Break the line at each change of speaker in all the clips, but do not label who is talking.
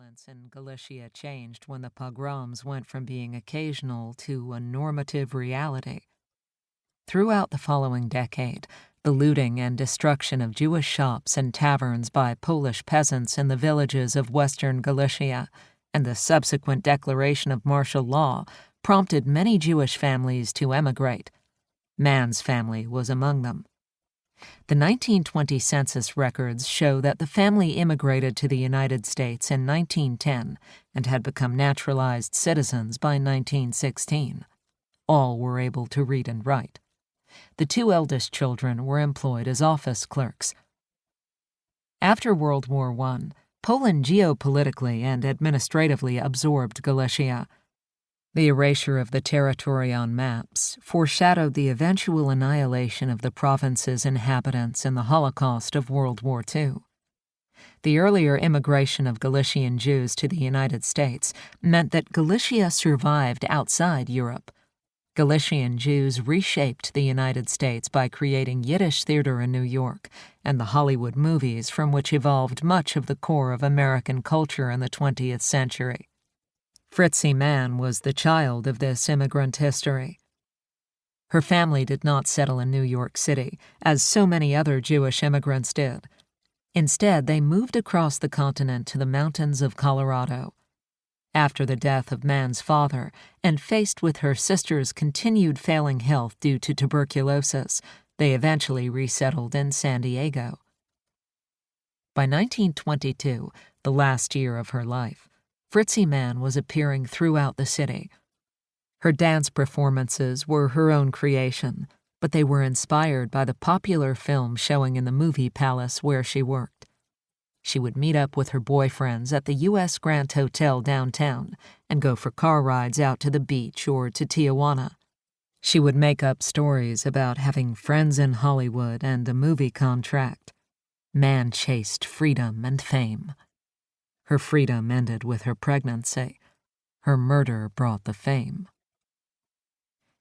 Violence in Galicia changed when the pogroms went from being occasional to a normative reality. Throughout the following decade, the looting and destruction of Jewish shops and taverns by Polish peasants in the villages of western Galicia and the subsequent declaration of martial law prompted many Jewish families to emigrate. Mann's family was among them. The 1920 census records show that the family immigrated to the United States in 1910 and had become naturalized citizens by 1916. All were able to read and write. The two eldest children were employed as office clerks. After World War I, Poland geopolitically and administratively absorbed Galicia. The erasure of the territory on maps foreshadowed the eventual annihilation of the province's inhabitants in the Holocaust of World War II. The earlier immigration of Galician Jews to the United States meant that Galicia survived outside Europe. Galician Jews reshaped the United States by creating Yiddish theater in New York and the Hollywood movies from which evolved much of the core of American culture in the 20th century. Fritizie Mann was the child of this immigrant history. Her family did not settle in New York City, as so many other Jewish immigrants did. Instead, they moved across the continent to the mountains of Colorado. After the death of Mann's father, and faced with her sister's continued failing health due to tuberculosis, they eventually resettled in San Diego. By 1922, the last year of her life, Fritzie Mann was appearing throughout the city. Her dance performances were her own creation, but they were inspired by the popular film showing in the movie palace where she worked. She would meet up with her boyfriends at the U.S. Grant Hotel downtown and go for car rides out to the beach or to Tijuana. She would make up stories about having friends in Hollywood and a movie contract. Mann chased freedom and fame. Her freedom ended with her pregnancy. Her murder brought the fame.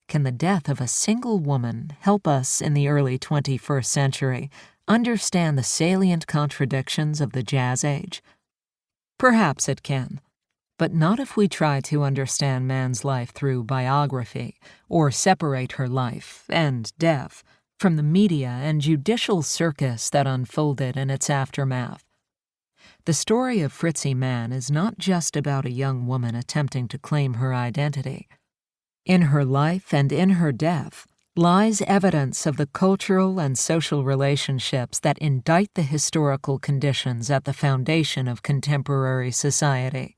Can the death of a single woman help us in the early 21st century understand the salient contradictions of the Jazz Age? Perhaps it can, but not if we try to understand Mann's life through biography or separate her life and death from the media and judicial circus that unfolded in its aftermath. The story of Fritzie Mann is not just about a young woman attempting to claim her identity. In her life and in her death lies evidence of the cultural and social relationships that indict the historical conditions at the foundation of contemporary society.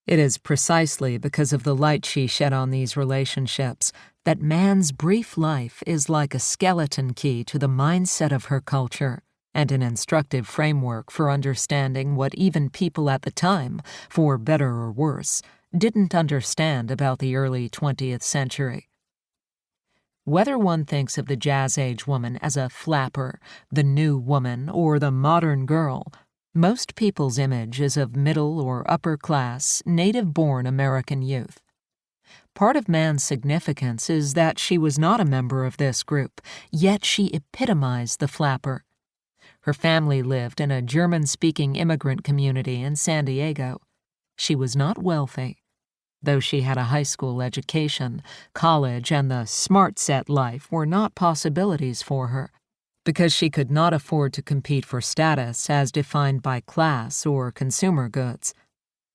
It is precisely because of the light she shed on these relationships that Mann's brief life is like a skeleton key to the mindset of her culture and an instructive framework for understanding what even people at the time, for better or worse, didn't understand about the early 20th century. Whether one thinks of the Jazz Age woman as a flapper, the new woman, or the modern girl, most people's image is of middle or upper-class, native-born American youth. Part of Mann's significance is that she was not a member of this group, yet she epitomized the flapper. Her family lived in a German-speaking immigrant community in San Diego. She was not wealthy. Though she had a high school education, college and the smart set life were not possibilities for her, because she could not afford to compete for status as defined by class or consumer goods.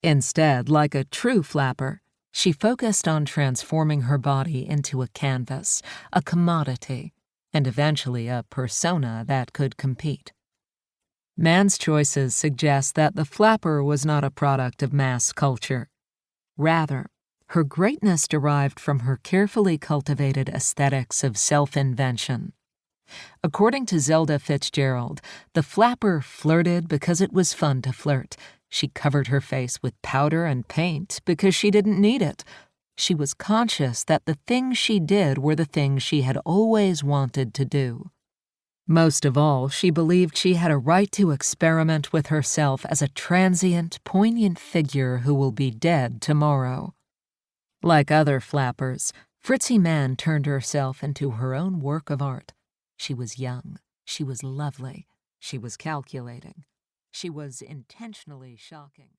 Instead, like a true flapper, she focused on transforming her body into a canvas, a commodity, and eventually a persona that could compete. Mann's choices suggest that the flapper was not a product of mass culture. Rather, her greatness derived from her carefully cultivated aesthetics of self-invention. According to Zelda Fitzgerald, the flapper flirted because it was fun to flirt. She covered her face with powder and paint because she didn't need it. She was conscious that the things she did were the things she had always wanted to do. Most of all, she believed she had a right to experiment with herself as a transient, poignant figure who will be dead tomorrow. Like other flappers, Fritzie Mann turned herself into her own work of art. She was young, she was lovely, she was calculating, she was intentionally shocking.